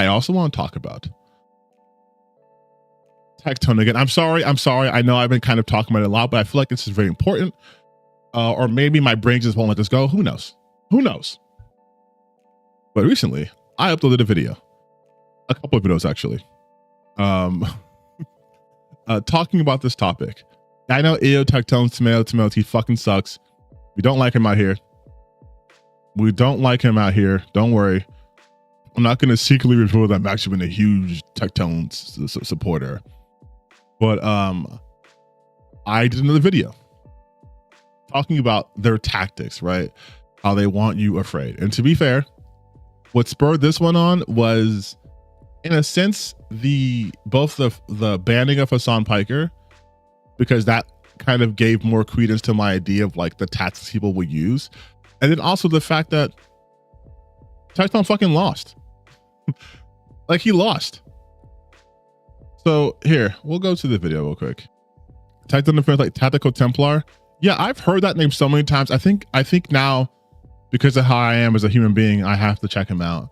I also want to talk about Tectone again. I'm sorry. I know I've been kind of talking about it a lot, but I feel like this is very important. Or maybe my brain just won't let this go. Who knows? But recently, I uploaded a video, a couple of videos actually, talking about this topic. I know Tectone tomato T fucking sucks. We don't like him out here. Don't worry. I'm not going to secretly reveal that I'm actually been a huge Tectone supporter. But I did another video talking about their tactics, right? How they want you afraid. And to be fair, what spurred this one on was, in a sense, both the banning of Hassan Piker, because that kind of gave more credence to my idea of like the tactics people would use. And then also the fact that Tectone fucking lost. Like, he lost. So here, we'll go to the video real quick. Tectone defense, like Tactical Templar. Yeah, I've heard that name so many times. I think now, because of how I am as a human being, I have to check him out.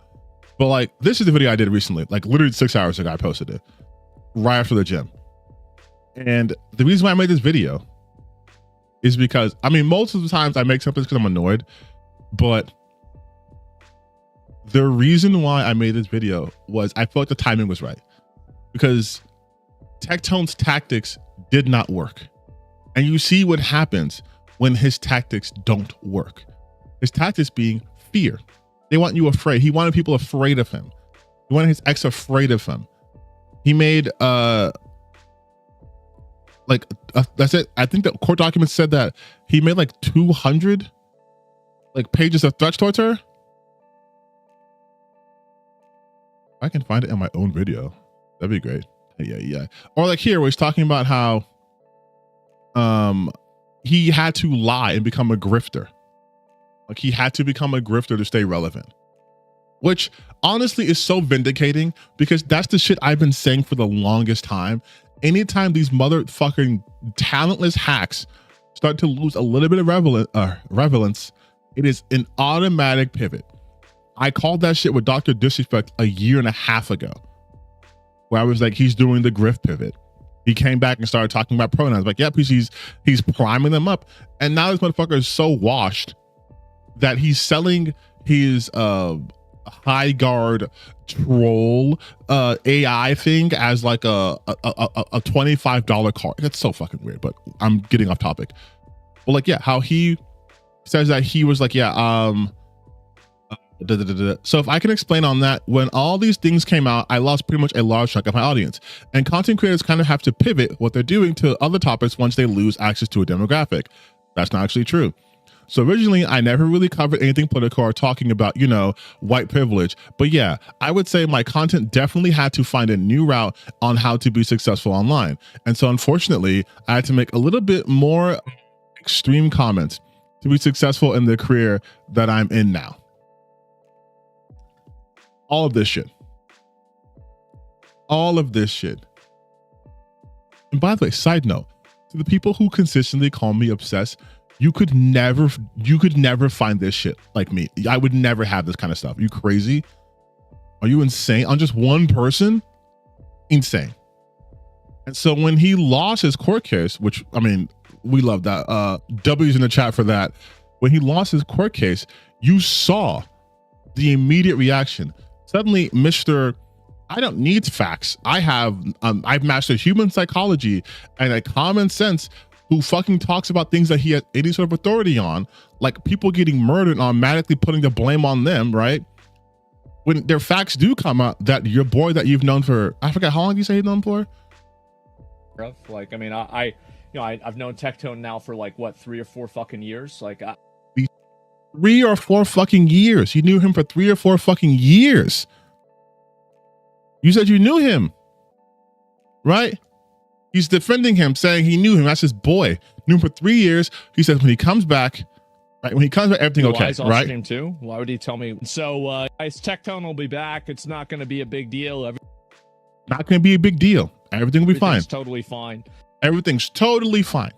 But like, this is the video I did recently, like literally 6 hours ago. I posted it right after the gym. And the reason why I made this video is because, I mean, most of the times I make something because I'm annoyed, but the reason why I made this video was I felt like the timing was right, because Tectone's tactics did not work. And you see what happens when his tactics don't work. His tactics being fear. They want you afraid. He wanted people afraid of him. He wanted his ex afraid of him. He made that's it. I think the court documents said that he made like 200 like pages of threats towards her. I can find it in my own video. That'd be great. Yeah. Or like here, where he's talking about how he had to lie and become a grifter. Like, he had to become a grifter to stay relevant, which honestly is so vindicating, because that's the shit I've been saying for the longest time. Anytime these motherfucking talentless hacks start to lose a little bit of relevance, it is an automatic pivot. I called that shit with Dr. Disrespect a year and a half ago, where I was like, he's doing the grift pivot. He came back and started talking about pronouns. Like, yep, he's priming them up. And now this motherfucker is so washed that he's selling his high guard troll AI thing as like a $25 card. That's so fucking weird, but I'm getting off topic. But like, yeah, how he says that he was like, so if I can explain on that, when all these things came out, I lost pretty much a large chunk of my audience. And content creators kind of have to pivot what they're doing to other topics once they lose access to a demographic. That's not actually true. So originally, I never really covered anything political or talking about, you know, white privilege. But yeah, I would say my content definitely had to find a new route on how to be successful online. And so unfortunately, I had to make a little bit more extreme comments to be successful in the career that I'm in now. All of this shit. And by the way, side note, to the people who consistently call me obsessed, you could never find this shit like me. I would never have this kind of stuff. Are you crazy? Are you insane? On just one person? Insane. And so when he lost his court case, which, I mean, we love that. W's in the chat for that. When he lost his court case, you saw the immediate reaction. Suddenly, Mr. I don't need facts. I've mastered human psychology and a common sense, who fucking talks about things that he has any sort of authority on, like people getting murdered and automatically putting the blame on them, right? When their facts do come out that your boy that you've known for, I forgot, how long do you say you've known for? Like, I mean, I've known Tectone now for like, what, 3 or 4 fucking years? Like, 3 or 4 fucking years. You knew him for 3 or 4 fucking years. You said you knew him, right? He's defending him, saying he knew him. That's his boy. Knew him for 3 years. He says when he comes back, right? When he comes back, everything okay, right? Him too. Why would he tell me? So, guys, Tectone will be back. It's not going to be a big deal. Not going to be a big deal. Everything will be fine. Totally fine. Everything's totally fine.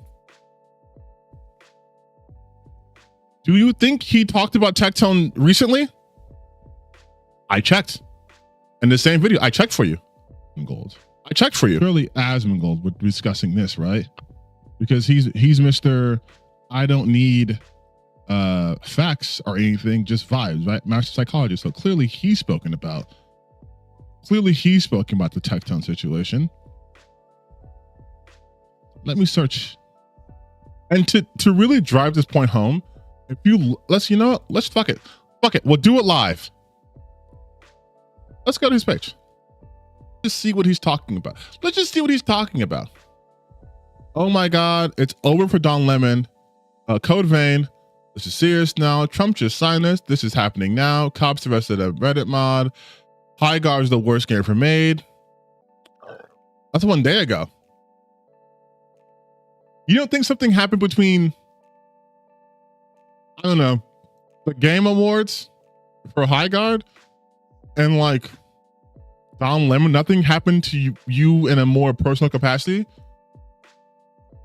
Do you think he talked about Tectone recently? I checked. In the same video, I checked for you. Gold. I checked for you. Surely Asmongold, we're discussing this, right? Because he's Mr. I don't need facts or anything, just vibes, right? Master psychologist. So clearly he's spoken about the Tectone situation. Let me search. And to really drive this point home, let's fuck it. We'll do it live. Let's go to his page. Just see what he's talking about. Let's just see what he's talking about. Oh my God, it's over for Don Lemon. Code Vein. This is serious now. Trump just signed this. This is happening now. Cops arrested a Reddit mod. High Guard is the worst game ever made. That's 1 day ago. You don't think something happened between, I don't know, the Game Awards for High Guard and like Don Lemon? Nothing happened to you in a more personal capacity?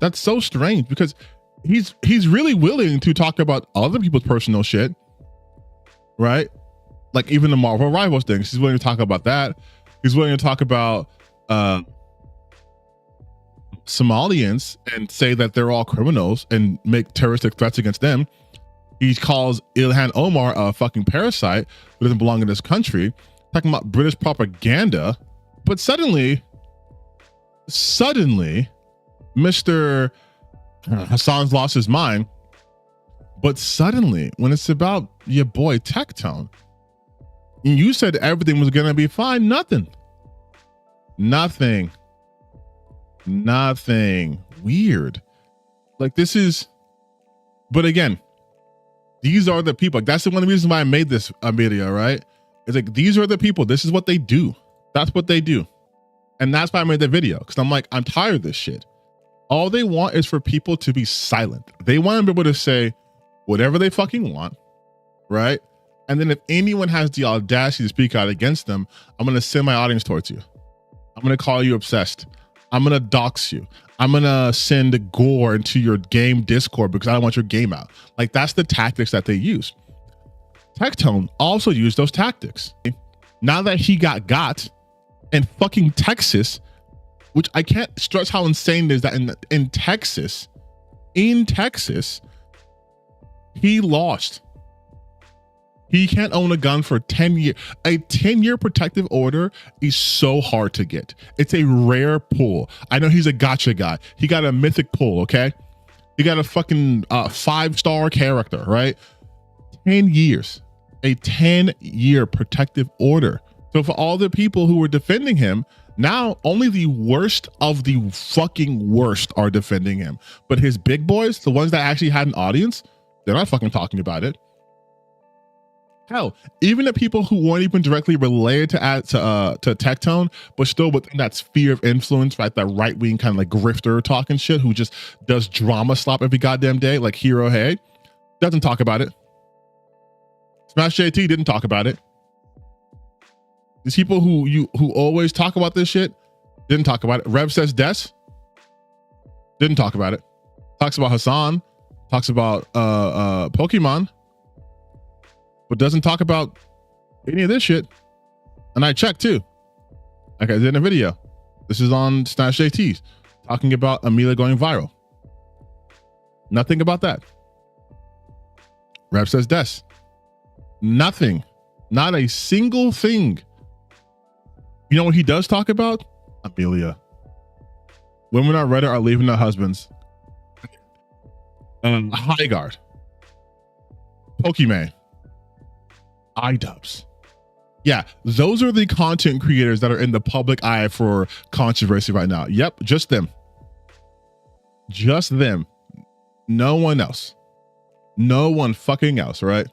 That's so strange, because he's really willing to talk about other people's personal shit, right? Like even the Marvel Rivals things. He's willing to talk about that. He's willing to talk about Somalians and say that they're all criminals and make terroristic threats against them. He calls Ilhan Omar a fucking parasite who doesn't belong in this country, talking about British propaganda. But suddenly, Mr. Hassan's lost his mind. But suddenly, when it's about your boy Tectone, you said everything was gonna be fine. Nothing. Weird. Like this is, but again, these are the people. Like, that's one of the reasons why I made this video, right? It's like, these are the people. This is what they do. That's what they do. And that's why I made the video. Because I'm like, I'm tired of this shit. All they want is for people to be silent. They want to be able to say whatever they fucking want, right? And then if anyone has the audacity to speak out against them, I'm going to send my audience towards you. I'm going to call you obsessed. I'm going to dox you. I'm going to send gore into your game Discord because I don't want your game out. Like, that's the tactics that they use. Tectone also used those tactics. Now that he got in fucking Texas, which I can't stress how insane it is that in Texas, he lost. He can't own a gun for 10 years. A 10-year protective order is so hard to get. It's a rare pull. I know he's a gotcha guy. He got a mythic pull, okay? He got a fucking 5-star character, right? 10 years. A 10-year protective order. So for all the people who were defending him, now only the worst of the fucking worst are defending him. But his big boys, the ones that actually had an audience, they're not fucking talking about it. Hell, even the people who weren't even directly related to Tectone, but still within that sphere of influence, right? That right-wing kind of like grifter talking shit who just does drama slop every goddamn day, like Hero Hey, doesn't talk about it. Smash JT didn't talk about it. These people who always talk about this shit didn't talk about it. Rev Says Des didn't talk about it. Talks about Hassan, talks about Pokemon, but doesn't talk about any of this shit. And I checked too. Like I did in a video. This is on Smash JT's talking about Amelia going viral. Nothing about that. Rev Says Des. Nothing. Not a single thing. You know what he does talk about? Amelia. Women on Reddit are leaving their husbands. High Guard. Pokemon. iDubbbz. Yeah, those are the content creators that are in the public eye for controversy right now. Yep, just them. Just them. No one else. No one fucking else, right?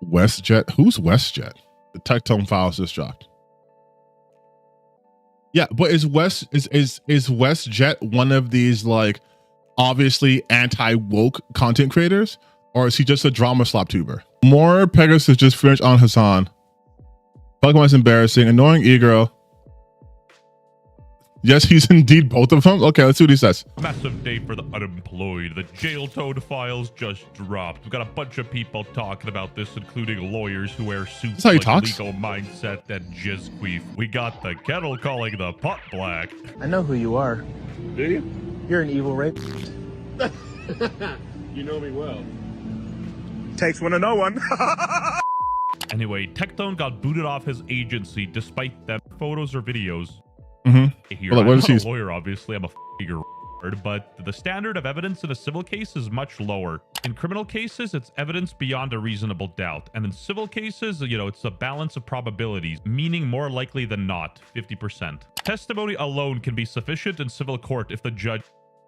WestJett. Who's WestJett? The Tectone files just dropped. Yeah, but is WestJett one of these like obviously anti-woke content creators, or is he just a drama slop tuber? More Pegasus just finished on Hassan. Pokemon's embarrassing. Annoying e-girl. Yes, he's indeed both of them. Okay, let's see what he says. Massive day for the unemployed. The jail toad files just dropped. We've got a bunch of people talking about this, including lawyers who wear suits That's how he like talks. Legal Mindset and Jizzqueef. We got the kettle calling the pot black. I know who you are. Do you? You're an evil rapist. You know me well. Takes one to know one. Anyway, Tectone got booted off his agency despite them photos or videos. Here, Well, I'm what not is a lawyer, obviously. I'm a f***ing but the standard of evidence in a civil case is much lower. In criminal cases, it's evidence beyond a reasonable doubt. And in civil cases, you know, it's a balance of probabilities, meaning more likely than not, 50%. Testimony alone can be sufficient in civil court if the judge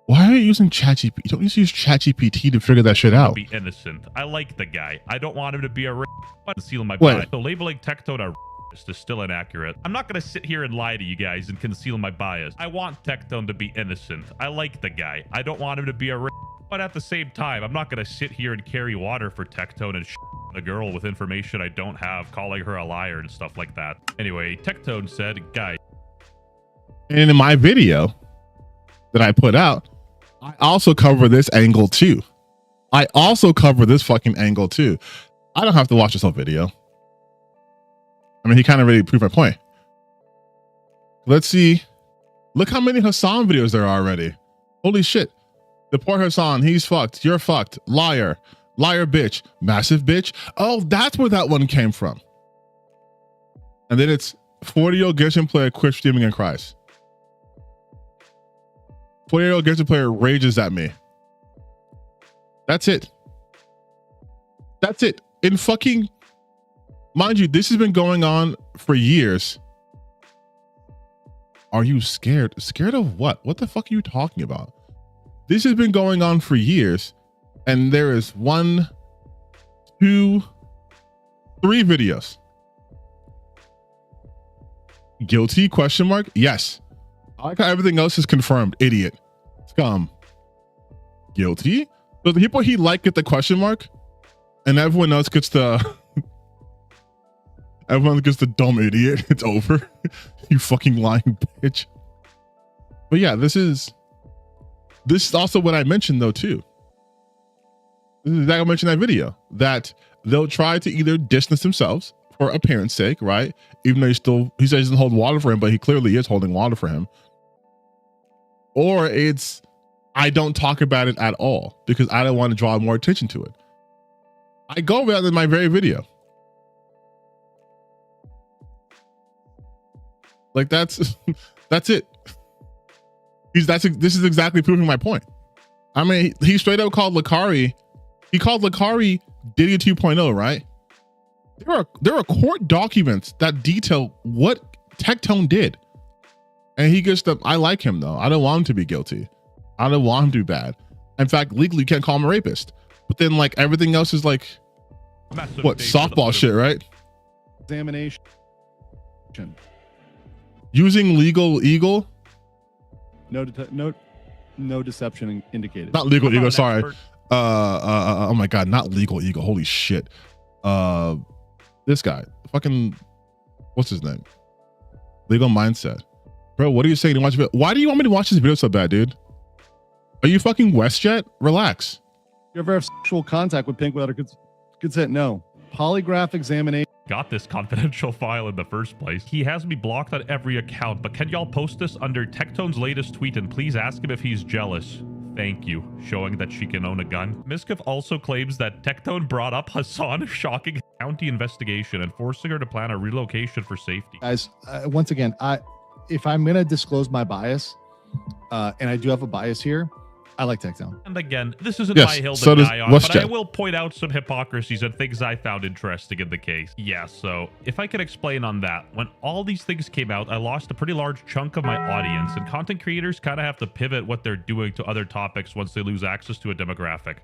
Why are you using ChatGPT? You don't use ChatGPT to figure that shit out. be innocent. I like the guy. I don't want him to be a but conceal my Wait. bias. So labeling Tectone a is still inaccurate. I'm not going to sit here and lie to you guys and conceal my bias. I want Tectone to be innocent. I like the guy. I don't want him to be a but at the same time, I'm not going to sit here and carry water for Tectone and the girl with information I don't have, calling her a liar and stuff like that. Anyway, Tectone said, guy. And in my video that I put out, I also cover this angle too. I also cover this fucking angle too. I don't have to watch this whole video. I mean, he kind of really proved my point. Let's see. Look how many Hassan videos there are already. Holy shit. Deport Hassan. He's fucked. You're fucked. Liar. Liar bitch. Massive bitch. Oh, that's where that one came from. And then it's 40-year-old Genshin player quit streaming and cries. 40-year-old Genshin player rages at me. That's it. That's it. In fucking... Mind you, this has been going on for years. Are you scared? Scared of what? What the fuck are you talking about? This has been going on for years, and there is 1, 2, 3 videos. Guilty? Question mark? Yes. I like how everything else is confirmed. Idiot. Scum. Guilty? So the people he liked get the question mark, and everyone else gets the... Everyone gets the dumb idiot. It's over. You fucking lying bitch. But yeah, this is also what I mentioned though too. This is exactly what I mentioned in that video, that they'll try to either distance themselves for appearance sake, right? Even though he says he doesn't hold water for him, but he clearly is holding water for him. Or it's, I don't talk about it at all because I don't want to draw more attention to it. I go over that in my very video. Like that's it. This is exactly proving my point. I mean, he straight up called Lakari. He called Lakari Diddy 2.0, right? There are court documents that detail what Tectone did, and he gets the. I like him though. I don't want him to be guilty. I don't want him to be bad. In fact, legally, you can't call him a rapist. But then, like everything else is like, what softball shit, right? Examination. Using legal eagle. No deception indicated. Not legal eagle. Sorry. Oh my god, not legal eagle. Holy shit. This guy, fucking, what's his name? Legal Mindset. Bro, what are you saying to watch? Why do you want me to watch this video so bad, dude? Are you fucking WestJett? Relax. You ever have sexual contact with Pink without her consent? No. Polygraph examination. Got this confidential file in the first place. He has me blocked on every account, but can y'all post this under Tectone's latest tweet and please ask him if he's jealous? Thank you. Showing that she can own a gun. Miskif also claims that Tectone brought up Hassan's shocking county investigation and forcing her to plan a relocation for safety. Guys, once again, if I'm going to disclose my bias, and I do have a bias here, I like Tectone. And again, this isn't Yes, my hill to so does die on, but I WestJett. will point out some hypocrisies and things I found interesting in the case. Yeah, so if I could explain on that, when all these things came out, I lost a pretty large chunk of my audience, and content creators kind of have to pivot what they're doing to other topics once they lose access to a demographic.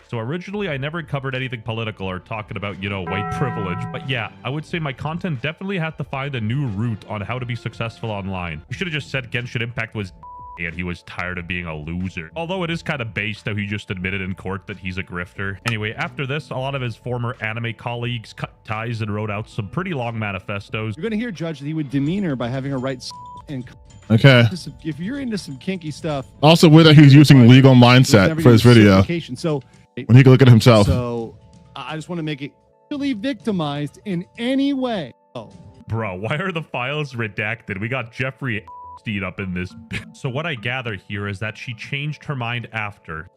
So originally, I never covered anything political or talking about, you know, white privilege. But yeah, I would say my content definitely had to find a new route on how to be successful online. We should have just said Genshin Impact was and he was tired of being a loser. Although it is kind of based how he just admitted in court that he's a grifter. Anyway, after this, a lot of his former anime colleagues cut ties and wrote out some pretty long manifestos. You're going to hear Judge that he would demean her by having her write and Okay. If you're into some kinky stuff, Also, weird that he's using legal there's mindset never for his even video certification. So when he can look at himself. So I just want to make it really victimized in any way. Oh, Bro, why are the files redacted? We got Jeffrey Epstein up in this. So what I gather here is that she changed her mind after.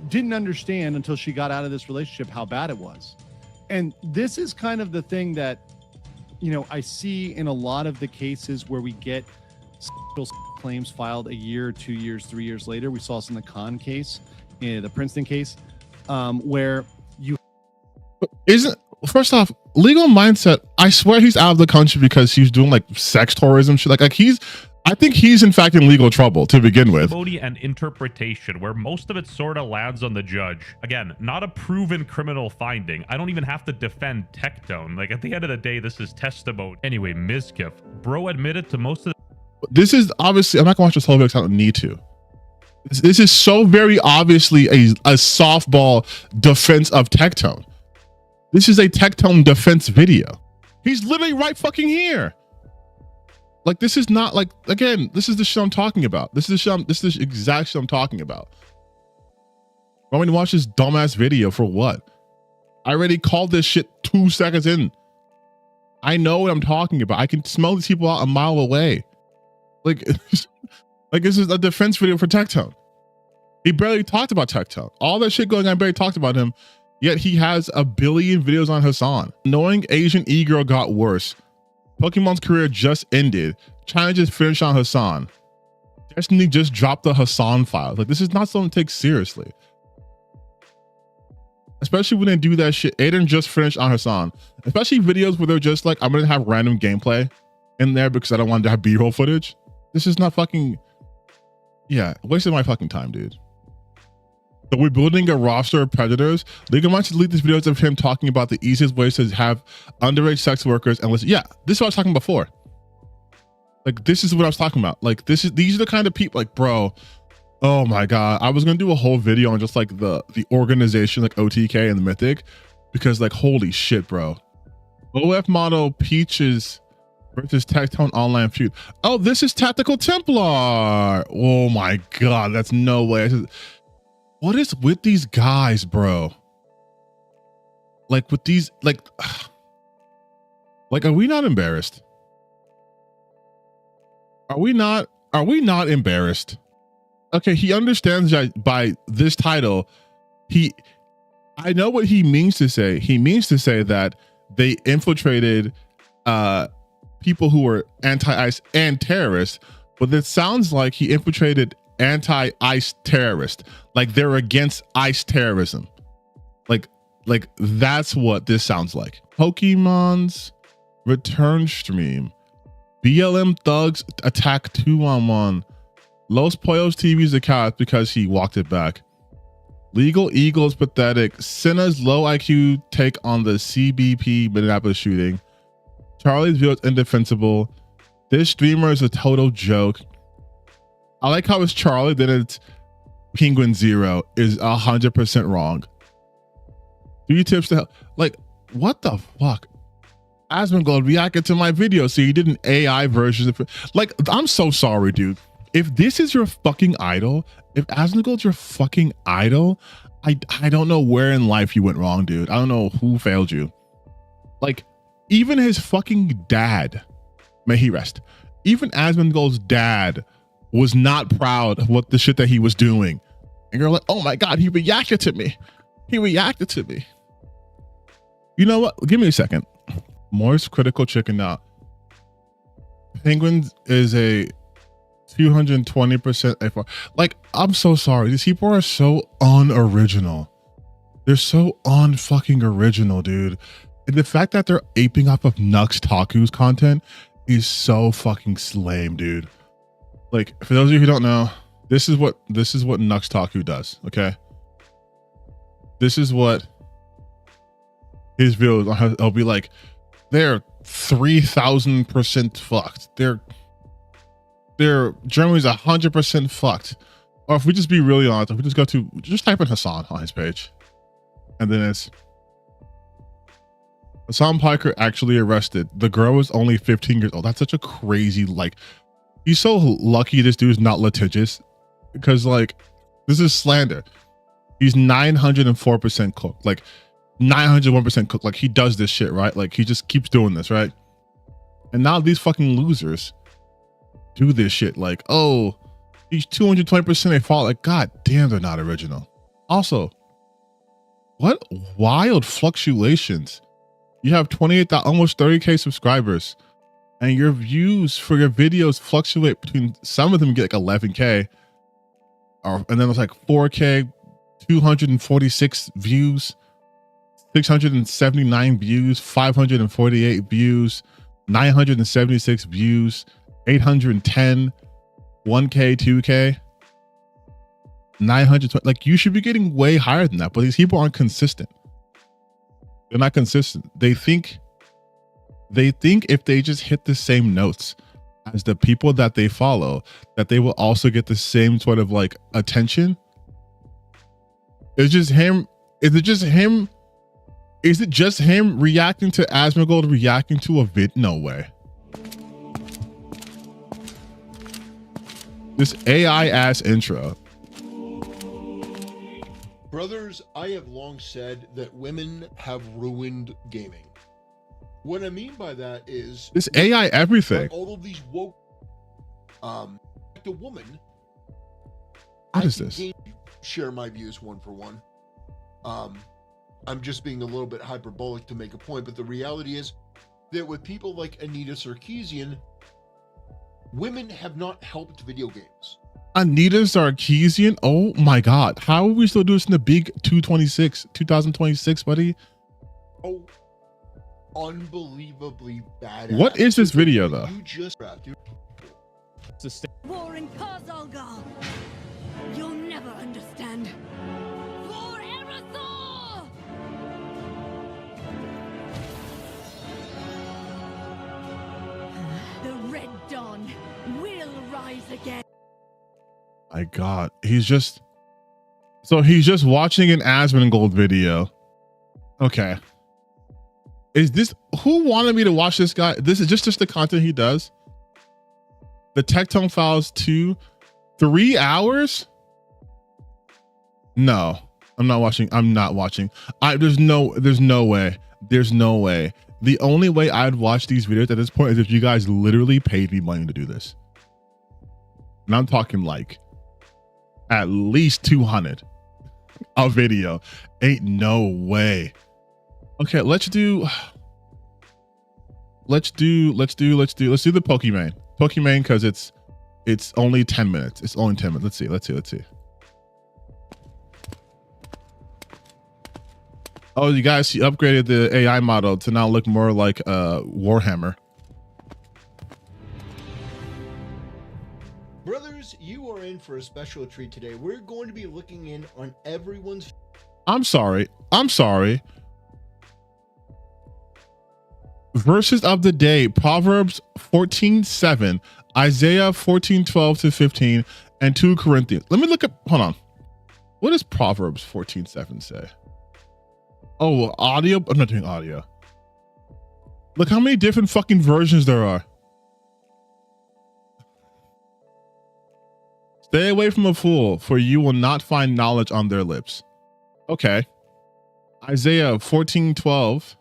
didn't understand until she got out of this relationship how bad it was. And this is kind of the thing that, you know, I see in a lot of the cases where we get claims filed a year, 2 years, 3 years later. We saw this in the Khan case, the Princeton case, where you Isn't, first off, legal mindset, I swear he's out of the country because he's doing like sex tourism shit. Like he's, I think he's in fact in legal trouble to begin with. Testimony and interpretation, where most of it sort of lands on the judge. Again, not a proven criminal finding. I don't even have to defend Tectone. Like, at the end of the day, this is testimony. Anyway, Mizkif, bro admitted to most of This is obviously, I'm not gonna watch this whole video because I don't need to. This is so very obviously a softball defense of Tectone. This is a Tectone defense video. He's literally right fucking here. Like, this is not like, again, this is the shit I'm talking about. This is the exact shit I'm talking about. Want me to watch this dumbass video for what? I already called this shit 2 seconds in. I know what I'm talking about. I can smell these people out a mile away. Like, like this is a defense video for Tectone. He barely talked about Tectone. All that shit going on, barely talked about him. Yet he has a billion videos on Hassan. Knowing Asian e-girl got worse. Pokemon's career just ended. China just finished on Hassan. Destiny just dropped the Hassan file. Like, this is not something to take seriously. Especially when they do that shit. Aiden just finished on Hassan. Especially videos where they're just like, I'm gonna have random gameplay in there because I don't want to have B-roll footage. This is not fucking, yeah, wasting my fucking time, dude. So we're building a roster of predators. League of Minds should delete these videos of him talking about the easiest ways to have underage sex workers and listen. Yeah, this is what I was talking about before. Like, this is what I was talking about. Like, these are the kind of people, like, bro, oh my God. I was gonna do a whole video on just like the organization, like OTK and the Mythic, because like, holy shit, bro. OF model Peaches versus Tectone online feud. Oh, this is Tactical Templar. Oh my God, that's no way. What is with these guys, bro? Like with these, like, are we not embarrassed? Are we not embarrassed? Okay, he understands that by this title, I know what he means to say. He means to say that they infiltrated people who were anti-ICE and terrorists, but it sounds like he infiltrated anti-ICE terrorists. Like they're against ICE terrorism. Like that's what this sounds like. Pokemon's return stream. BLM thugs attack 2-on-1. Los Pollos TV's account because he walked it back. Legal Eagles pathetic. Senna's low IQ take on the CBP Minneapolis shooting. Charlie's view is indefensible. This streamer is a total joke. I like how it's Charlie, then it's Penguin Zero is 100% wrong. 3 tips to help. Like, what the fuck? Asmongold reacted to my video, so you did an AI version of it. Like, I'm so sorry, dude. If this is your fucking idol, if Asmongold's your fucking idol, I don't know where in life you went wrong, dude. I don't know who failed you. Like, even his fucking dad, may he rest, even Asmongold's dad was not proud of what the shit that he was doing. And you're like, oh my God, he reacted to me. He reacted to me. You know what? Give me a second. Moist critical chicken out. Penguins is a 220% FR. Like, I'm so sorry. These people are so unoriginal. They're so unfucking original, dude. And the fact that they're aping off of Nux Taku's content is so fucking lame, dude. Like, for those of you who don't know, this is what Nux Taku does, okay? This is what his videos, I'll be like, they're 3,000% fucked. They're Germany's 100% fucked. Or if we just be really honest, if we just type in Hassan on his page, and then it's Hassan Piker actually arrested. The girl was only 15 years old. That's such a crazy, like, He's so lucky this dude's not litigious, because like this is slander. He's 904% cooked, like 901% cooked. Like he does this shit, right? Like he just keeps doing this, right? And now these fucking losers do this shit. Like, oh, he's 220%. They fall. Like, god damn, they're not original. Also, what wild fluctuations. You have 28,000, almost 30K subscribers, and your views for your videos fluctuate between, some of them get like 11K, and then it's like 4K, 246 views, 679 views, 548 views, 976 views, 810, 1K, 2K, 920. Like, you should be getting way higher than that, but these people aren't consistent. They're not consistent. They think if they just hit the same notes as the people that they follow, that they will also get the same sort of like attention. It's just him. Is it just him? Is it just him reacting to Asmongold reacting to a vid? No way. This AI ass intro. Brothers, I have long said that women have ruined gaming. What I mean by that is this AI everything. All of these woke, the woman. What is this? Share my views one for one. I'm just being a little bit hyperbolic to make a point, but the reality is that with people like Anita Sarkeesian, women have not helped video games. Anita Sarkeesian? Oh my god. How are we still doing this in the big 2026, buddy? Oh, unbelievably bad. What is this video though? You just War in Karzalgal. You'll never understand. For Erythor! The Red Dawn will rise again. My god, he's just watching an Asmongold video. Okay, is this, who wanted me to watch this guy? This is just the content he does. The Tectone Files 2, 3 hours. No, I'm not watching. There's no way. The only way I'd watch these videos at this point is if you guys literally paid me money to do this. And I'm talking like at least 200 a video. Ain't no way. Okay, let's do the Pokemon because it's only 10 minutes. It's only 10 minutes. Let's see. Oh, you guys, he upgraded the AI model to now look more like Warhammer. Brothers, you are in for a special treat today. We're going to be looking in on everyone's... I'm sorry. Verses of the day, Proverbs 14:7, Isaiah 14:12-15, and 2 Corinthians. Let me look up, hold on. What does Proverbs 14:7 say? Oh, audio? I'm not doing audio. Look how many different fucking versions there are. Stay away from a fool, for you will not find knowledge on their lips. Okay. Isaiah 14:12.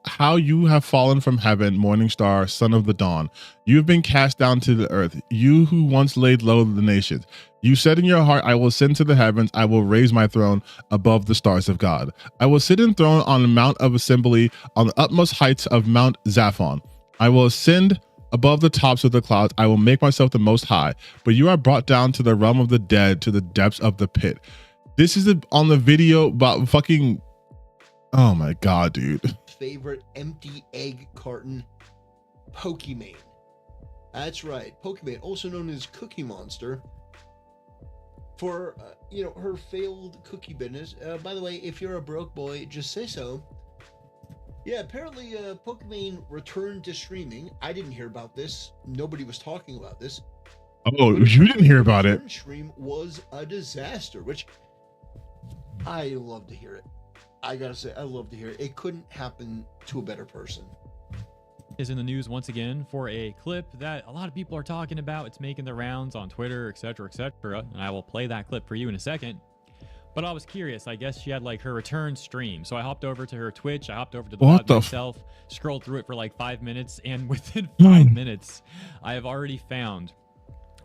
How you have fallen from heaven, morning star, son of the dawn. You have been cast down to the earth, you who once laid low the nations. You said in your heart, I will ascend to the heavens, I will raise my throne above the stars of God. I will sit enthroned on the mount of assembly, on the utmost heights of Mount Zaphon. I will ascend above the tops of the clouds. I will make myself the most high. But you are brought down to the realm of the dead, to the depths of the pit. This is on the video about fucking... Oh my god, dude. Favorite empty egg carton, Pokemon. That's right, Pokemon, also known as Cookie Monster, for her failed cookie business. By the way, if you're a broke boy, just say so. Yeah, apparently Pokemon returned to streaming. I didn't hear about this. Nobody was talking about this. Oh, you didn't hear about it? Stream was a disaster, which I love to hear it. I gotta say, I love to hear it. It couldn't happen to a better person. is in the news once again for a clip that a lot of people are talking about. It's making the rounds on Twitter, etc., etc. And I will play that clip for you in a second. But I was curious. I guess she had like her return stream. So I hopped over to her Twitch. I hopped over to the What VOD the myself, scrolled through it for like 5 minutes. And within 5 minutes, I have already found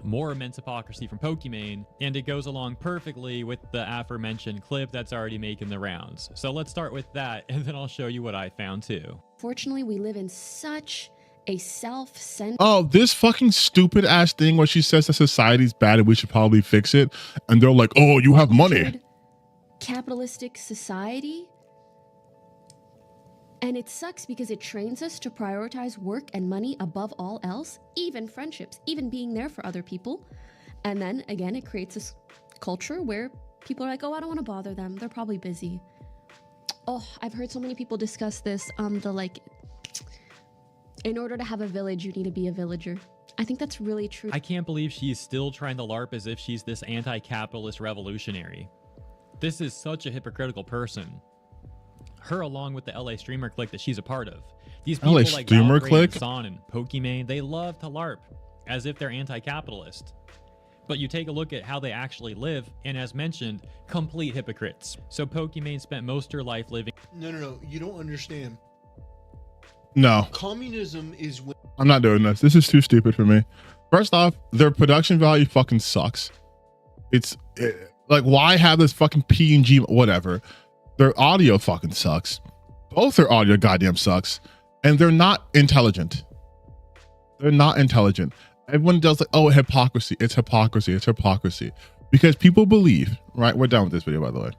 more immense hypocrisy from Pokimane, and it goes along perfectly with the aforementioned clip that's already making the rounds. So let's start with that, and then I'll show you what I found too. Fortunately, we live in such a self-centered... Oh, this fucking stupid ass thing where she says that society's bad and we should probably fix it. And they're like, oh, you have money. Capitalistic society. And it sucks because it trains us to prioritize work and money above all else, even friendships, even being there for other people. And then again, it creates this culture where people are like, oh, I don't want to bother them. They're probably busy. Oh, I've heard so many people discuss this. In order to have a village, you need to be a villager. I think that's really true. I can't believe she's still trying to LARP as if she's this anti-capitalist revolutionary. This is such a hypocritical person. Her along with the LA streamer clique that she's a part of. These people LA like streamer Valkyrie clique? and Son and Pokimane, they love to LARP as if they're anti-capitalist. But you take a look at how they actually live, and as mentioned, complete hypocrites. So Pokimane spent most of her life living... No. You don't understand. No. Communism is when... I'm not doing this. This is too stupid for me. First off, their production value fucking sucks. Like, why have this fucking PNG, whatever? Their audio fucking sucks. Both their audio goddamn sucks. And they're not intelligent. They're not intelligent. Everyone does like, oh, hypocrisy. It's hypocrisy. It's hypocrisy. Because people believe, right? We're done with this video, by the way.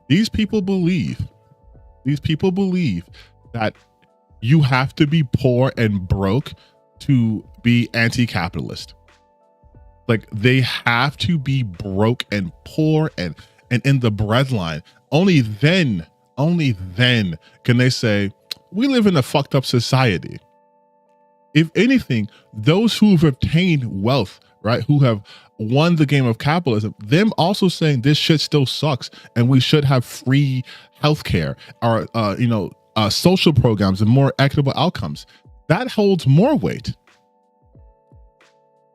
These people believe that you have to be poor and broke to be anti-capitalist. Like, they have to be broke and poor and in the breadline. Only then can they say, we live in a fucked up society. If anything, those who have obtained wealth, right, who have won the game of capitalism, them also saying this shit still sucks and we should have free healthcare or, social programs and more equitable outcomes. That holds more weight.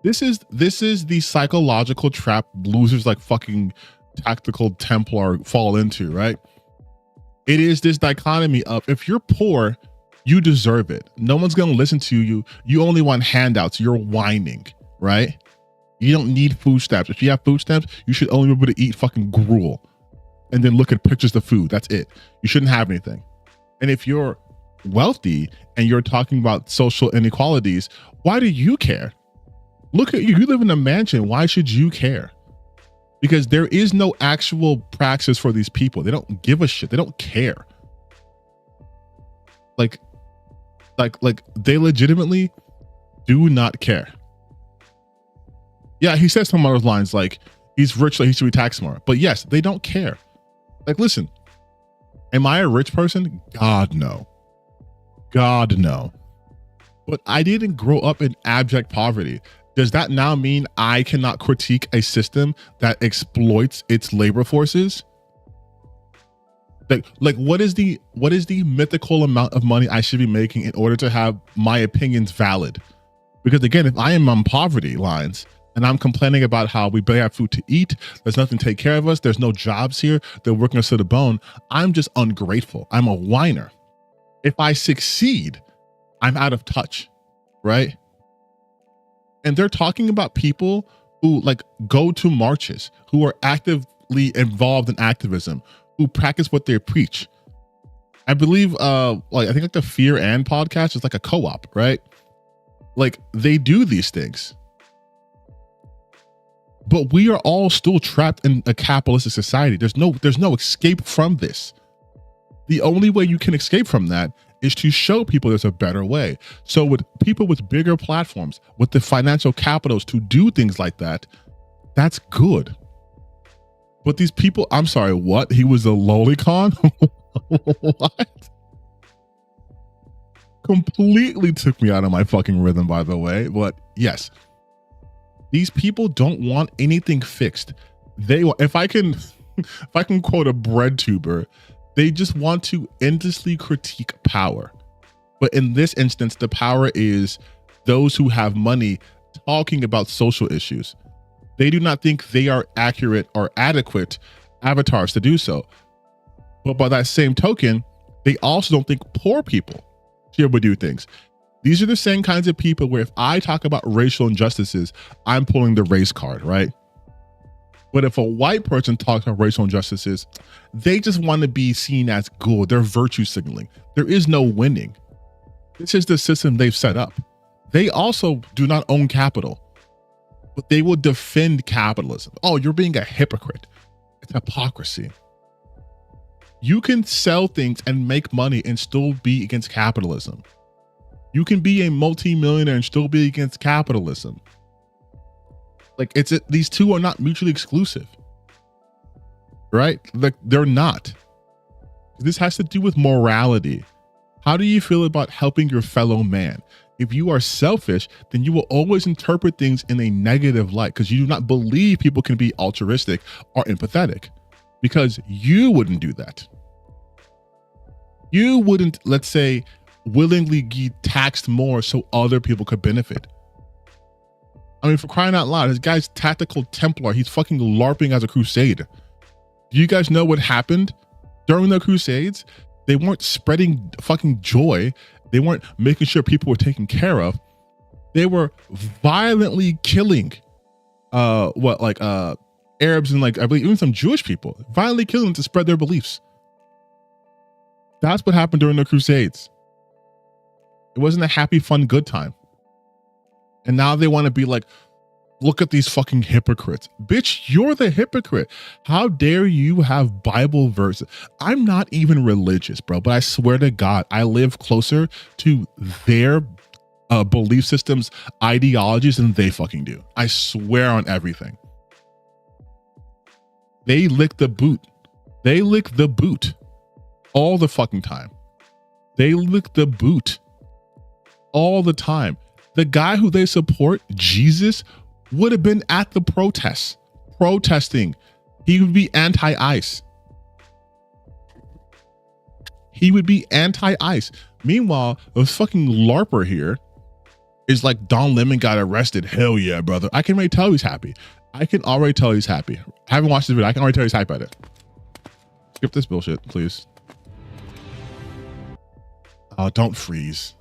This is the psychological trap losers like fucking Tactical Templar fall into, right? It is this dichotomy of, if you're poor, you deserve it. No one's going to listen to you. You only want handouts. You're whining, right? You don't need food stamps. If you have food stamps, you should only be able to eat fucking gruel and then look at pictures of food. That's it. You shouldn't have anything. And if you're wealthy and you're talking about social inequalities, why do you care? Look at you. You live in a mansion. Why should you care? Because there is no actual praxis for these people. They don't give a shit. They don't care. Like they legitimately do not care. Yeah, he says some of those lines like, he's rich, like he should be taxed more. But yes, they don't care. Like, listen, am I a rich person? God, no. God, no. But I didn't grow up in abject poverty. Does that now mean I cannot critique a system that exploits its labor forces? Like what is the mythical amount of money I should be making in order to have my opinions valid? Because again, if I am on poverty lines and I'm complaining about how we barely have food to eat, there's nothing to take care of us, there's no jobs here, they're working us to the bone, I'm just ungrateful. I'm a whiner. If I succeed, I'm out of touch, right? And they're talking about people who like go to marches, who are actively involved in activism, who practice what they preach. I believe, I think the Fear and podcast is like a co-op, right? Like they do these things. But we are all still trapped in a capitalistic society. There's no escape from this. The only way you can escape from that is to show people there's a better way. So with people with bigger platforms, with the financial capitals to do things like that, that's good. But these people, I'm sorry, what? He was a lolicon? What? Completely took me out of my fucking rhythm, by the way. But yes, these people don't want anything fixed. They, if I can quote a bread tuber, they just want to endlessly critique power. But in this instance, the power is those who have money talking about social issues. They do not think they are accurate or adequate avatars to do so. But by that same token, they also don't think poor people should be able to do things. These are the same kinds of people where if I talk about racial injustices, I'm pulling the race card, right? But if a white person talks about racial injustices, they just want to be seen as good. They're virtue signaling. There is no winning. This is the system they've set up. They also do not own capital, but they will defend capitalism. Oh, you're being a hypocrite. It's hypocrisy. You can sell things and make money and still be against capitalism. You can be a multi-millionaire and still be against capitalism. Like these two are not mutually exclusive, right? Like they're not. This has to do with morality. How do you feel about helping your fellow man? If you are selfish, then you will always interpret things in a negative light because you do not believe people can be altruistic or empathetic, because you wouldn't do that. You wouldn't, let's say, willingly get taxed more so other people could benefit. I mean, for crying out loud, this guy's Tactikal Templar. He's fucking LARPing as a crusade. Do you guys know what happened during the crusades? They weren't spreading fucking joy. They weren't making sure people were taken care of. They were violently killing Arabs and like I believe even some Jewish people, violently killing them to spread their beliefs. That's what happened during the crusades. It wasn't a happy, fun, good time. And now they want to be like, look at these fucking hypocrites. Bitch, you're the hypocrite. How dare you have Bible verses? I'm not even religious, bro, but I swear to God, I live closer to their belief systems, ideologies than they fucking do. I swear on everything. They lick the boot. They lick the boot all the fucking time. They lick the boot all the time. The guy who they support, Jesus, would have been at the protests, protesting. He would be anti-ICE. He would be anti-ICE. Meanwhile, the fucking LARPer here is like, Don Lemon got arrested. Hell yeah, brother. I can already tell he's happy. I can already tell he's happy. I haven't watched this video. I can already tell he's hyped about it. Skip this bullshit, please. Oh, don't freeze.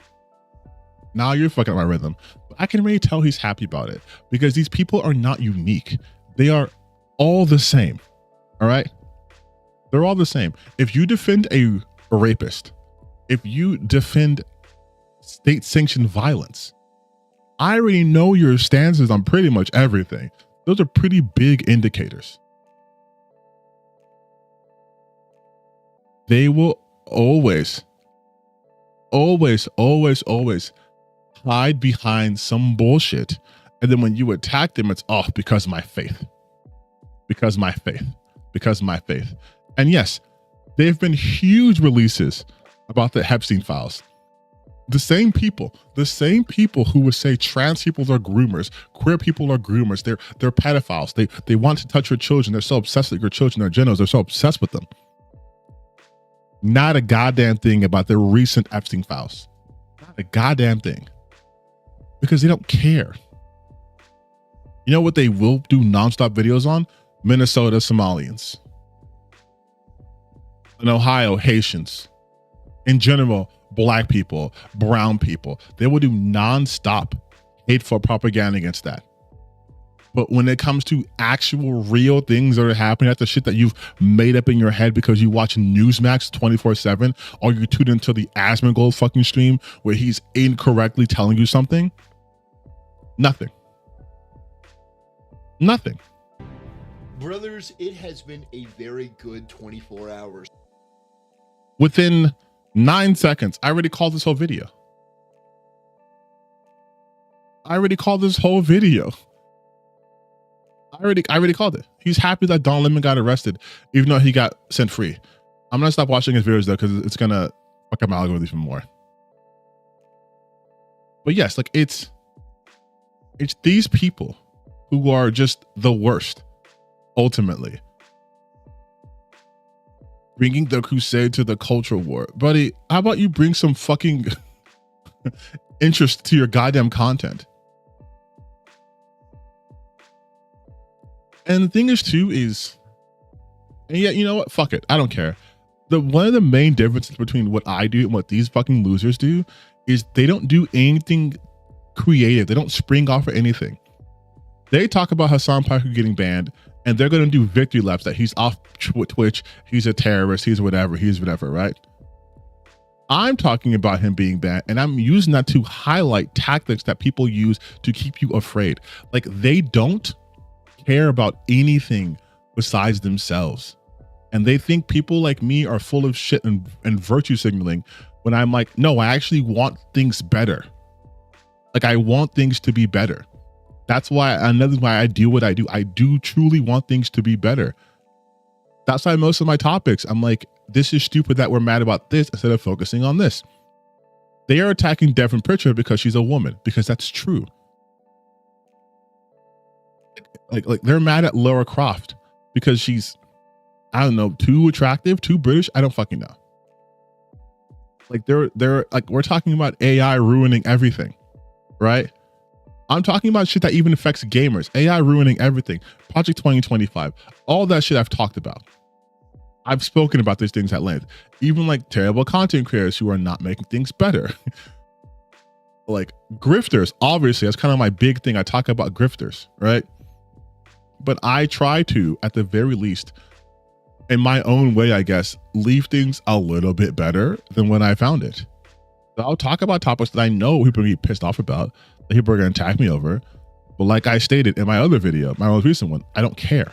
Now you're fucking up my rhythm. But I can really tell he's happy about it because these people are not unique. They are all the same. All right? They're all the same. If you defend a rapist, if you defend state-sanctioned violence, I already know your stances on pretty much everything. Those are pretty big indicators. They will always hide behind some bullshit. And then when you attack them, it's, oh, because my faith. Because my faith. Because my faith. And yes, there have been huge releases about the Epstein files. The same people who would say trans people are groomers, queer people are groomers, they're pedophiles, they want to touch your children, they're so obsessed with your children, their genitals, they're so obsessed with them. Not a goddamn thing about the recent Epstein files. Not a goddamn thing. Because they don't care. You know what they will do nonstop videos on? Minnesota Somalians. In Ohio, Haitians. In general, Black people, brown people. They will do nonstop hateful propaganda against that. But when it comes to actual real things that are happening, that's the shit that you've made up in your head because you watch Newsmax 24/7, or you tune into the Asmongold fucking stream where he's incorrectly telling you something. Nothing. Nothing. Brothers, it has been a very good 24 hours. Within 9 seconds, I already called this whole video. I already called it. He's happy that Don Lemon got arrested, even though he got sent free. I'm gonna stop watching his videos though, because it's gonna fuck up my algorithm even more. But yes, like it's these people who are just the worst, ultimately. Bringing the crusade to the culture war. Buddy, how about you bring some fucking interest to your goddamn content. And the thing is too is, and yeah, you know what? Fuck it. I don't care. One of the main differences between what I do and what these fucking losers do is they don't do anything creative. They don't spring off of anything. They talk about Hassan Parker getting banned, and they're going to do victory laps that he's off Twitch, he's a terrorist, he's whatever, right? I'm talking about him being banned, and I'm using that to highlight tactics that people use to keep you afraid. Like, they don't care about anything besides themselves. And they think people like me are full of shit and virtue signaling, when I'm like, no, I actually want things better. Like, I want things to be better. That's why, another why I do what I do. I do truly want things to be better. That's why most of my topics, I'm like, this is stupid that we're mad about this instead of focusing on this. They are attacking Devin Pritchard because she's a woman, because that's true. Like they're mad at Lara Croft because she's, I don't know, too attractive, too British. I don't fucking know. Like they're like, we're talking about AI ruining everything, right? I'm talking about shit that even affects gamers. AI ruining everything. Project 2025. All that shit I've talked about. I've spoken about these things at length. Even like terrible content creators who are not making things better. Like grifters, obviously, that's kind of my big thing. I talk about grifters, right? But I try to, at the very least, in my own way, I guess, leave things a little bit better than when I found it. So I'll talk about topics that I know people are going to be pissed off about, that people are going to attack me over. But like I stated in my other video, my most recent one, I don't care.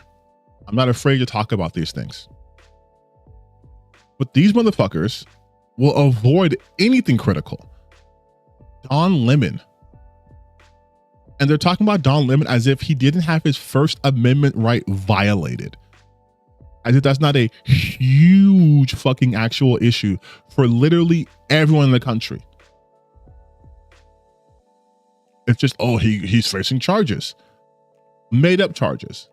I'm not afraid to talk about these things. But these motherfuckers will avoid anything critical. Don Lemon. And they're talking about Don Lemon as if he didn't have his First Amendment right violated. As if that's not a huge fucking actual issue for literally everyone in the country. It's just, oh, he's facing charges. Made up charges.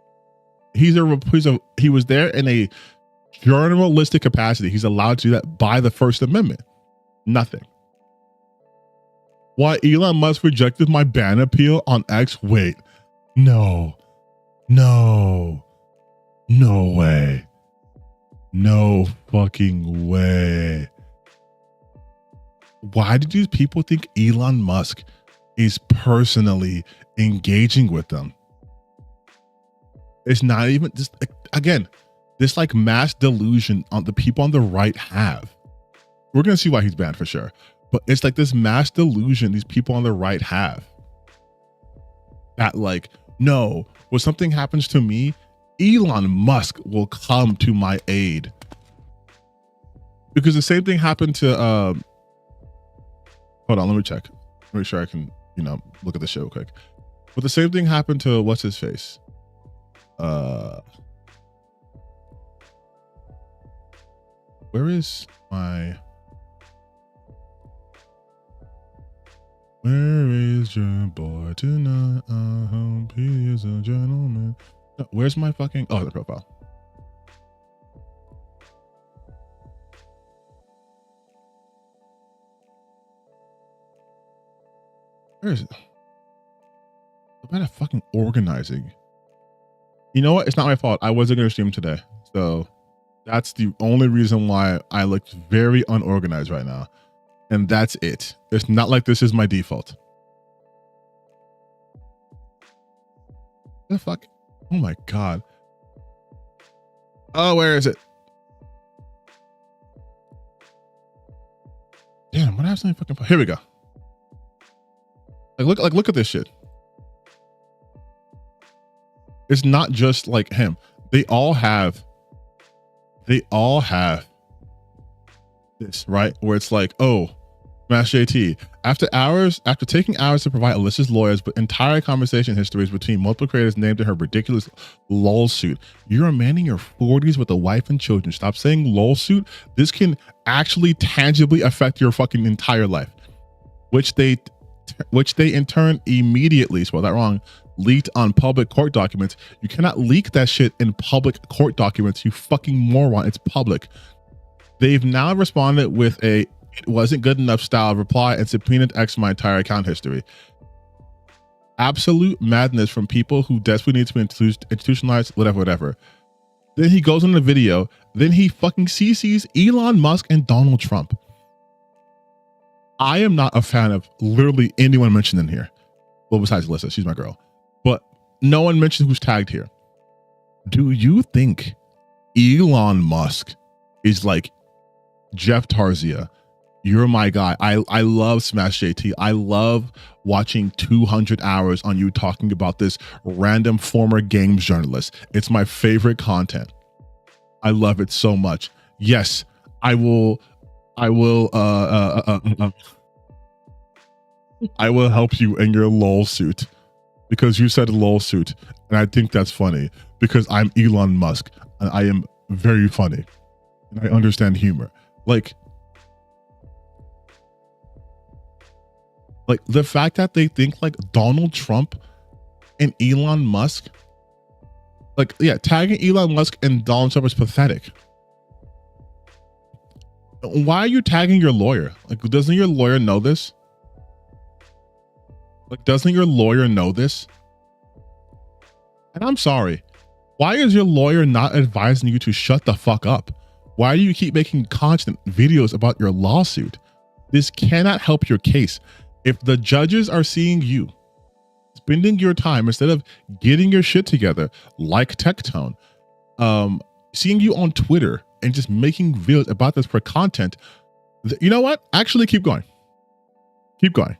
He was there in a journalistic capacity. He's allowed to do that by the First Amendment. Nothing. Why Elon Musk rejected my ban appeal on X? Wait, no way. No fucking way. Why did these people think Elon Musk is personally engaging with them? It's not even just, again, this like mass delusion on the people on the right have. We're going to see why he's banned for sure. But it's like this mass delusion these people on the right have. That like, no, when something happens to me, Elon Musk will come to my aid. Because the same thing happened to, hold on, let me check. Make sure I can, look at the show quick. But the same thing happened to, what's his face? Where is my... Where is your boy tonight? I hope he is a gentleman. No, where's my fucking... Oh, the profile. Where is it? I'm bad at fucking organizing. You know what? It's not my fault. I wasn't going to stream today. So that's the only reason why I look very unorganized right now. And that's it. It's not like this is my default. The fuck? Oh my God. Oh, where is it? Damn, what happened to my fucking... Here we go. Look at this shit. It's not just like him. They all have this, right? Where it's like, oh, Mass JT, after taking hours to provide Alyssa's lawyers, but entire conversation histories between multiple creators named in her ridiculous lol suit. You're a man in your 40s with a wife and children. Stop saying lol suit. This can actually tangibly affect your fucking entire life. Which they in turn immediately, spelled that wrong, leaked on public court documents. You cannot leak that shit in public court documents, you fucking moron. It's public. They've now responded with a it wasn't good enough style reply and subpoenaed X my entire account history. Absolute madness from people who desperately need to be institutionalized, whatever. Then he goes on the video. Then he fucking CCs Elon Musk and Donald Trump. I am not a fan of literally anyone mentioned in here. Well, besides Alyssa, she's my girl. But no one mentioned who's tagged here. Do you think Elon Musk is like Jeff Tarzia? You're my guy. I love Smash JT. I love watching 200 hours on you talking about this random former games journalist. It's my favorite content. I love it so much. Yes, I will help you in your lol suit because you said lol suit, and I think that's funny because I'm Elon Musk and I am very funny and I understand humor. Like the fact that they think like Donald Trump and Elon Musk, like, yeah, tagging Elon Musk and Donald Trump is pathetic. Why are you tagging your lawyer? Like, doesn't your lawyer know this? Like, doesn't your lawyer know this? And I'm sorry. Why is your lawyer not advising you to shut the fuck up? Why do you keep making constant videos about your lawsuit? This cannot help your case. If the judges are seeing you spending your time instead of getting your shit together, like Tectone, seeing you on Twitter and just making videos about this for content, you know what? Actually, keep going. Keep going.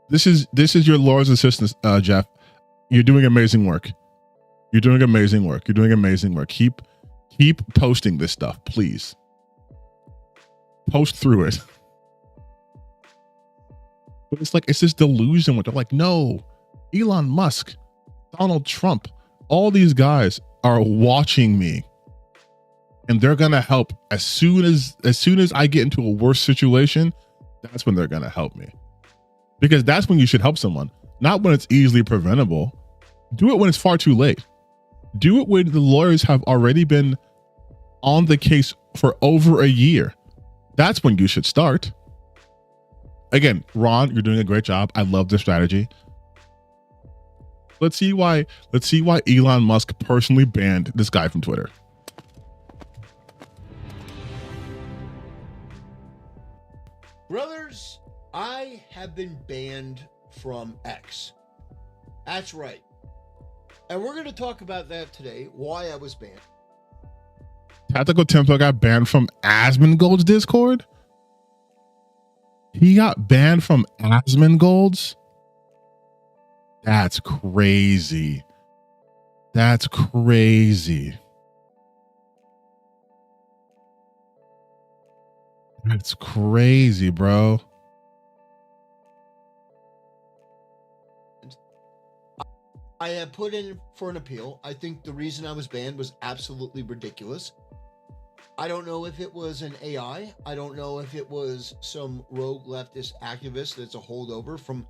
This is your Lord's assistant, Jeff. You're doing amazing work. You're doing amazing work. You're doing amazing work. Keep posting this stuff, please. Post through it. But it's like, it's this delusion where they're like, no, Elon Musk, Donald Trump, all these guys are watching me and they're going to help as soon as I get into a worse situation. That's when they're going to help me, because that's when you should help someone, not when it's easily preventable. Do it when it's far too late. Do it when the lawyers have already been on the case for over a year. That's when you should start. Again, Ron, you're doing a great job. I love this strategy. Let's see why Elon Musk personally banned this guy from Twitter. Brothers, I have been banned from X. That's right. And we're going to talk about that today, why I was banned. Tactical Templar got banned from Asmongold's Discord? He got banned from Asmongold's? That's crazy. That's crazy. That's crazy, bro. I have put in for an appeal. I think the reason I was banned was absolutely ridiculous. I don't know if it was an AI. I don't know if it was some rogue leftist activist that's a holdover from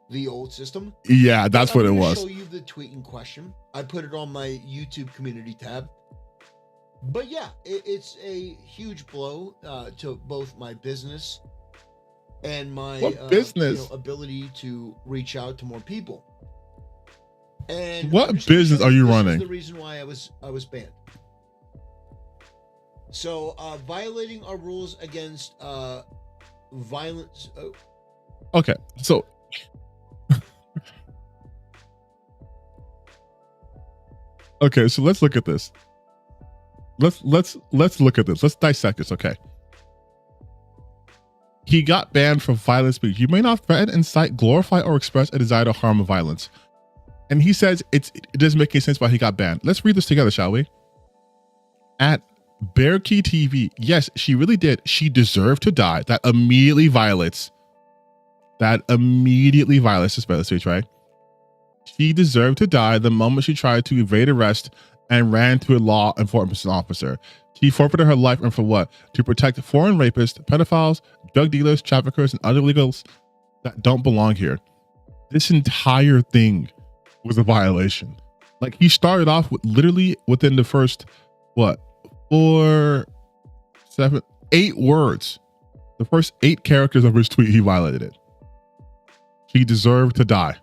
the old system. Yeah, that's what it was. I'll show you the tweet in question. I put it on my YouTube community tab. But yeah, it's a huge blow to both my business and my business? ability to reach out to more people. And what business are you running? This is the reason why I was banned. So violating our rules against violence. Okay, so okay, so let's look at this. Let's look at this. Let's dissect this. Okay. He got banned from violent speech. You may not threaten, incite, glorify, or express a desire to harm or violence. And he says it doesn't make any sense why he got banned. Let's read this together, shall we? At Bearkey TV, yes, she really did. She deserved to die. That immediately violates this violent speech, right? She deserved to die the moment she tried to evade arrest and ran to a law enforcement officer. She forfeited her life, and for what? To protect foreign rapists, pedophiles, drug dealers, traffickers, and other illegals that don't belong here. This entire thing was a violation. Like, he started off with literally within the first 8 words. The first 8 characters of his tweet, he violated it. He deserved to die.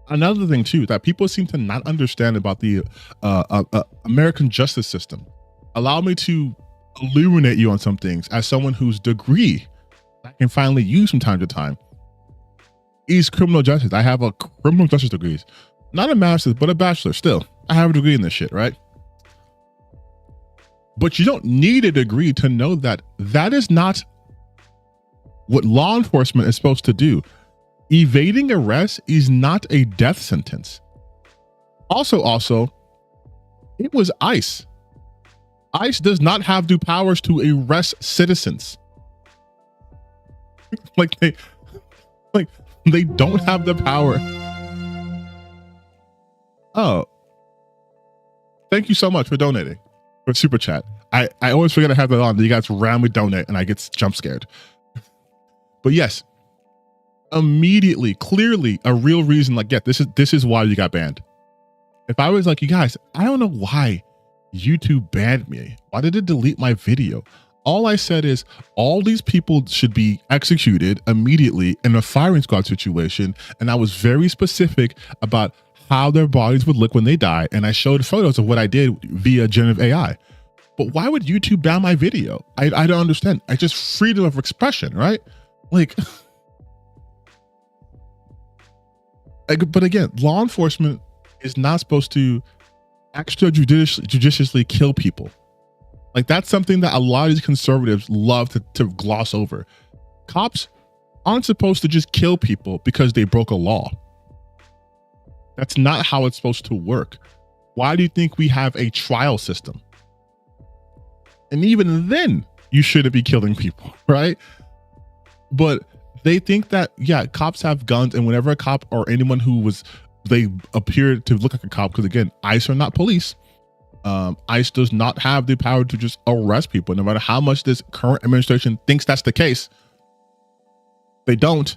Another thing too that people seem to not understand about the American justice system. Allow me to illuminate you on some things as someone whose degree I can finally use from time to time is criminal justice. I have a criminal justice degree, not a master's, but a bachelor. Still, I have a degree in this shit, right? But you don't need a degree to know that that is not what law enforcement is supposed to do. Evading arrest is not a death sentence. Also, it was ICE. ICE does not have the powers to arrest citizens. They don't have the power. Oh, thank you so much for donating for super chat. I always forget I have that on. You guys randomly donate and I get jump scared. But yes, immediately, clearly a real reason. Like, yeah, this is why you got banned. If I was like, you guys, I don't know why YouTube banned me. Why did it delete my video? All I said is all these people should be executed immediately in a firing squad situation. And I was very specific about how their bodies would look when they die. And I showed photos of what I did via generative AI. But why would YouTube ban my video? I don't understand. I just freedom of expression, right? Like, but again, law enforcement is not supposed to extrajudiciously kill people. Like, that's something that a lot of these conservatives love to gloss over. Cops aren't supposed to just kill people because they broke a law. That's not how it's supposed to work. Why do you think we have a trial system? And even then, you shouldn't be killing people, right? But they think that, yeah, cops have guns, and whenever a cop or anyone they appear to look like a cop, because again, ICE are not police. ICE does not have the power to just arrest people, no matter how much this current administration thinks that's the case. They don't.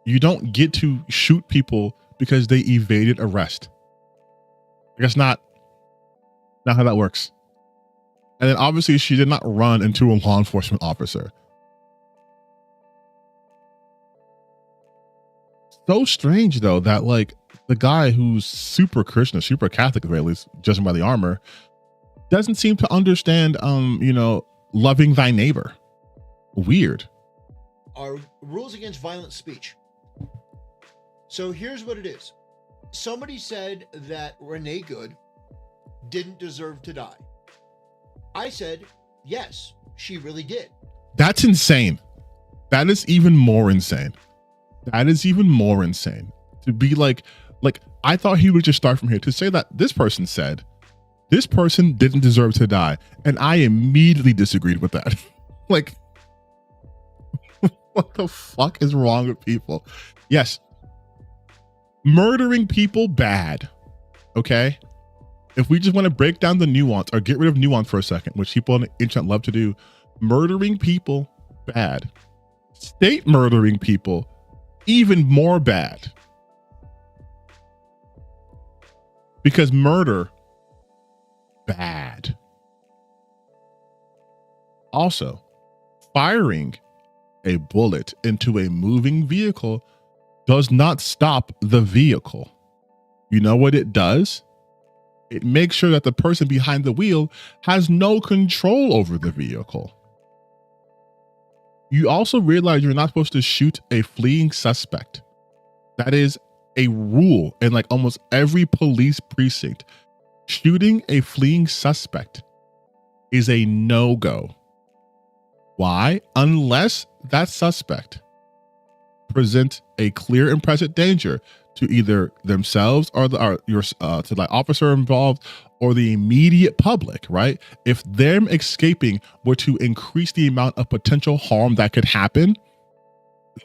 You don't get to shoot people because they evaded arrest. That's not how that works. And then obviously she did not run into a law enforcement officer. So strange though that like the guy who's super Christian, super Catholic, at least judging by the armor, doesn't seem to understand loving thy neighbor. Weird. Are rules against violent speech. So here's what it is. Somebody said that Renee Good didn't deserve to die. I said, yes, she really did. That's insane. That is even more insane. That is even more insane. To be like, I thought he would just start from here to say that this person said, this person didn't deserve to die. And I immediately disagreed with that. Like, what the fuck is wrong with people? Yes. Murdering people, bad. Okay? If we just want to break down the nuance or get rid of nuance for a second, which people on the internet love to do, murdering people, bad. State murdering people, even more bad. Because murder, bad. Also, firing a bullet into a moving vehicle does not stop the vehicle. You know what it does? It makes sure that the person behind the wheel has no control over the vehicle. You also realize you're not supposed to shoot a fleeing suspect. That is a rule in like almost every police precinct. Shooting a fleeing suspect is a no-go. Why? Unless that suspect presents a clear and present danger to either themselves or to the officer involved or the immediate public, right? If them escaping were to increase the amount of potential harm that could happen,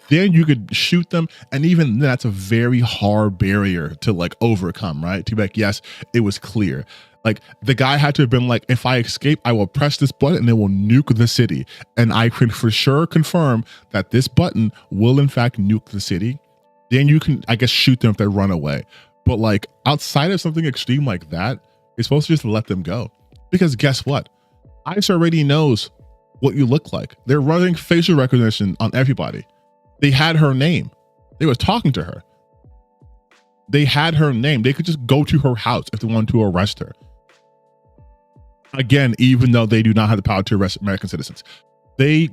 then you could shoot them. And even then, that's a very hard barrier to like overcome, right? To be like, yes, it was clear. Like the guy had to have been like, if I escape, I will press this button and it will nuke the city. And I can for sure confirm that this button will in fact nuke the city. Then you can, I guess, shoot them if they run away. But like outside of something extreme like that, you're supposed to just let them go. Because guess what? ICE already knows what you look like. They're running facial recognition on everybody. They had her name. They was talking to her. They had her name. They could just go to her house if they wanted to arrest her. Again, even though they do not have the power to arrest American citizens, they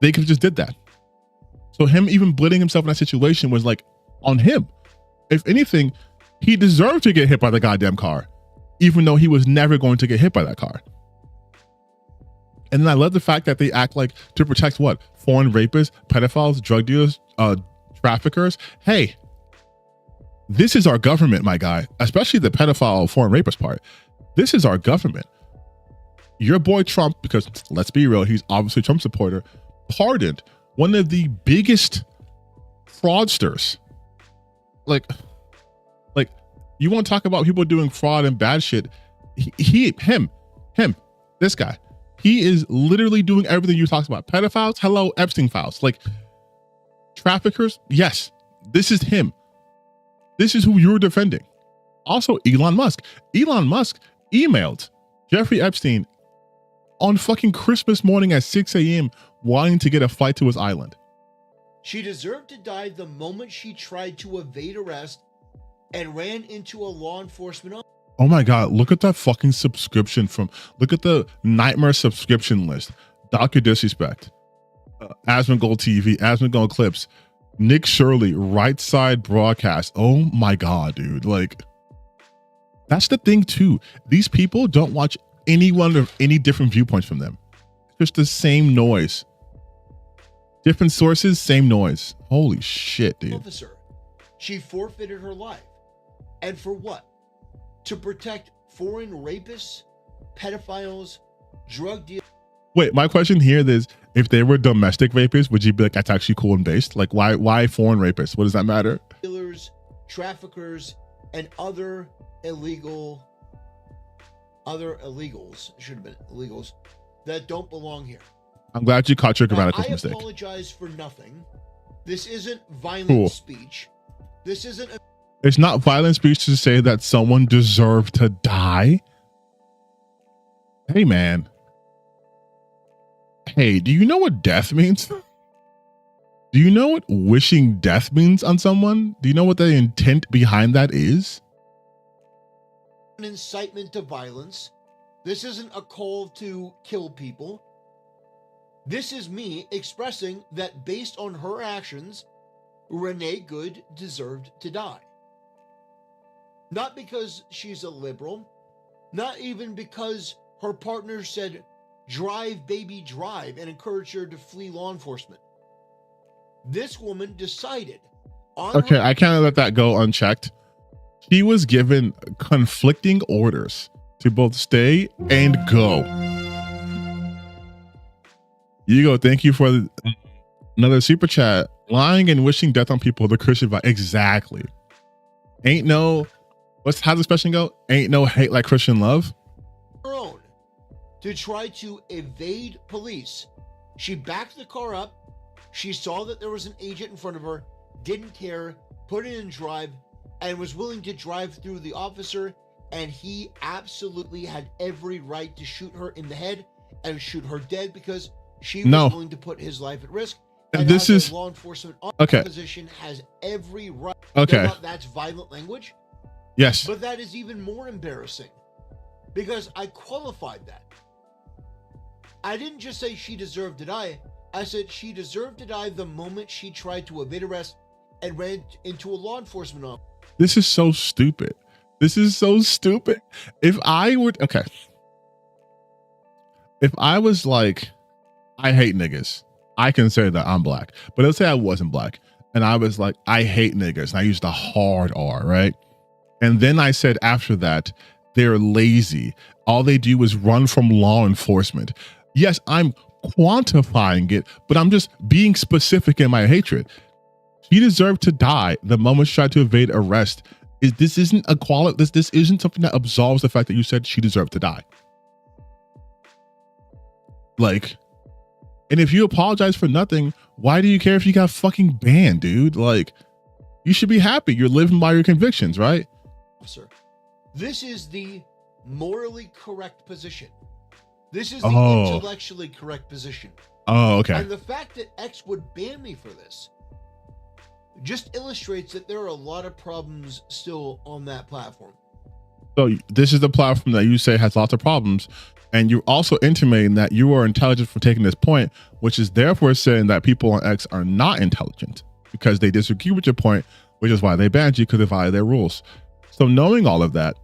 could have just did that. So him even putting himself in that situation was like on him. If anything, he deserved to get hit by the goddamn car, even though he was never going to get hit by that car. And then I love the fact that they act like to protect what? Foreign rapists, pedophiles, drug dealers, traffickers. Hey, this is our government, my guy, especially the pedophile foreign rapist part. This is our government. Your boy Trump, because let's be real, he's obviously a Trump supporter, pardoned one of the biggest fraudsters. Like you want to talk about people doing fraud and bad shit? Him, this guy, he is literally doing everything you talked about. Pedophiles, hello, Epstein files. Like traffickers, yes, this is him. This is who you're defending. Also, Elon Musk. Elon Musk emailed Jeffrey Epstein on fucking Christmas morning at 6 a.m. wanting to get a flight to his island. She deserved to die the moment she tried to evade arrest and ran into a law enforcement officer. Oh my God, look at that fucking subscription look at the nightmare subscription list. Dr. Disrespect, Asmongold TV, Asmongold Clips, Nick Shirley, Right Side Broadcast. Oh my God, dude. Like, that's the thing too. These people don't watch anyone of any different viewpoints from them. It's just the same noise. Different sources, same noise. Holy shit, dude. Officer. She forfeited her life. And for what? To protect foreign rapists, pedophiles, drug dealers. Wait, my question here is, if they were domestic rapists, would you be like, that's actually cool and based? Like, why foreign rapists? What does that matter? Dealers, traffickers, and other illegals, should have been illegals, that don't belong here. I'm glad you caught your grammatical mistake. I apologize for nothing. This isn't violent speech. This isn't a... It's not violent speech to say that someone deserved to die. Hey, man. Hey, do you know what death means? Do you know what wishing death means on someone? Do you know what the intent behind that is? An incitement to violence. This isn't a call to kill people. This is me expressing that based on her actions, Renee Good deserved to die. Not because she's a liberal, not even because her partner said, drive, baby, drive, and encouraged her to flee law enforcement. This woman decided on Okay, I can't let that go unchecked. She was given conflicting orders to both stay and go. Hugo, thank you for another super chat. Lying and wishing death on people, the Christian vibe. Exactly. Ain't no, how's the expression go? Ain't no hate like Christian love. her own to try to evade police. She backed the car up. She saw that there was an agent in front of her, didn't care, put it in drive, and was willing to drive through the officer, and he absolutely had every right to shoot her in the head and shoot her dead because she was willing to put his life at risk. And this is law enforcement okay. Position has every right. Okay. That's violent language. Yes. But that is even more embarrassing because I qualified that. I didn't just say she deserved to die. I said she deserved to die the moment she tried to evade arrest and ran into a law enforcement officer. This is so stupid. This is so stupid. If I would, okay. If I was like, I hate niggas, I can say that I'm black. But let's say I wasn't black and I was like, I hate niggas. And I used a hard R, right? And then I said after that, they're lazy. All they do is run from law enforcement. Yes, I'm quantifying it, but I'm just being specific in my hatred. She deserved to die the moment she tried to evade arrest. This isn't a quality. This isn't something that absolves the fact that you said she deserved to die. Like, and if you apologize for nothing, why do you care if you got fucking banned, dude? Like, you should be happy. You're living by your convictions, right? Sir, this is the morally correct position. This is the Oh. intellectually correct position. Oh, okay. And the fact that X would ban me for this just illustrates that there are a lot of problems still on that platform. So this is the platform that you say has lots of problems, and you're also intimating that you are intelligent for taking this point, which is therefore saying that people on X are not intelligent because they disagree with your point, which is why they banned you, because they violated their rules. So knowing all of that,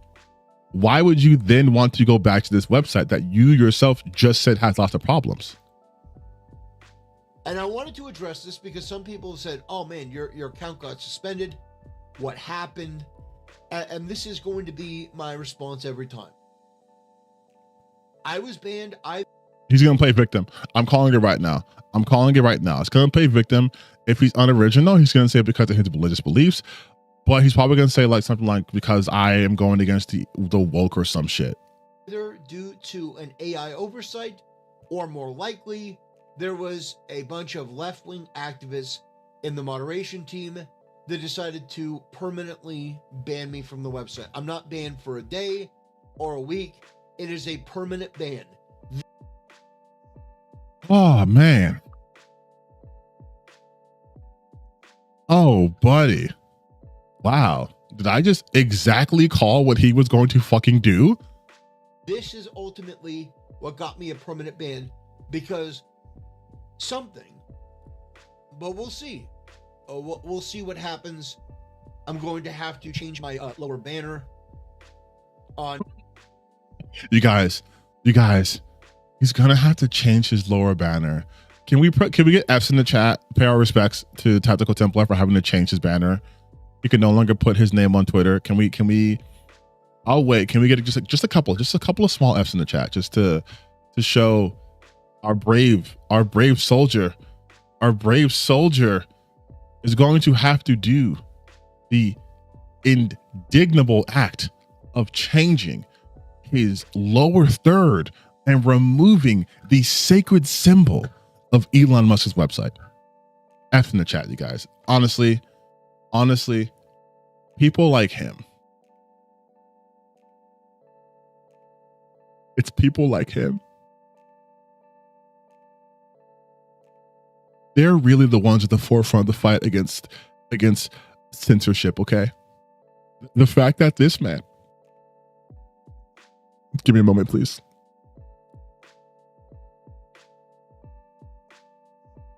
why would you then want to go back to this website that you yourself just said has lots of problems? And I wanted to address this because some people said, oh man, your account got suspended. What happened? And this is going to be my response every time. I was banned. He's going to play victim. I'm calling it right now. I'm calling it right now. It's going to play victim. If he's unoriginal, he's going to say it because of his religious beliefs. But he's probably going to say like something like, because I am going against the woke or some shit. Either due to an AI oversight, or more likely, there was a bunch of left-wing activists in the moderation team that decided to permanently ban me from the website. I'm not banned for a day or a week. It is a permanent ban. Oh, man. Oh, buddy. Wow. Did I just exactly call what he was going to fucking do? This is ultimately what got me a permanent ban, because something, but we'll see. We'll see what happens. I'm going to have to change my lower banner on. You guys, he's gonna have to change his lower banner. Can we get F's in the chat? Pay our respects to Tactical Templar for having to change his banner. He can no longer put his name on Twitter. Can we? I'll wait. Can we get just a couple of small F's in the chat, just to show our brave soldier is going to have to do the indignable act of changing his lower third and removing the sacred symbol of Elon Musk's website. F in the chat, you guys. Honestly, people like him. It's people like him. They're really the ones at the forefront of the fight against censorship, okay? The fact that this man, give me a moment, please.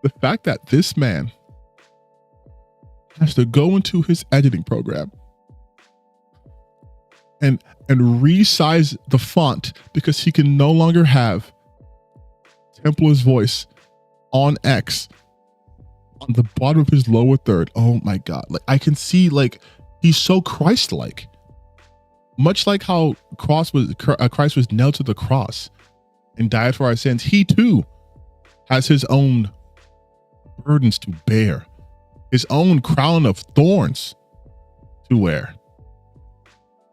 The fact that this man has to go into his editing program and resize the font because he can no longer have Templar's voice on X on the bottom of his lower third. Oh my God. Like I can see, like, he's so Christ-like. Much like how Christ was nailed to the cross and died for our sins, he too has his own burdens to bear, his own crown of thorns to wear.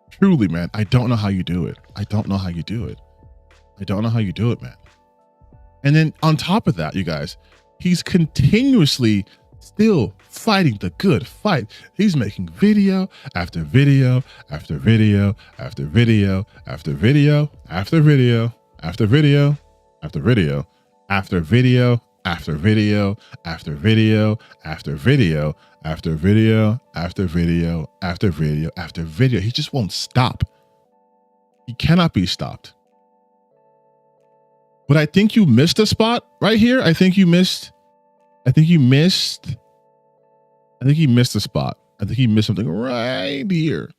Truly, man, I don't know how you do it. I don't know how you do it, man. And then on top of that, you guys, he's continuously still fighting the good fight. He's making video after video after video after video after video after video after video after video after video after video after video after video after video after video after video after video. He just won't stop. He cannot be stopped. But I think you missed a spot right here. I think he missed a spot. I think he missed something right here.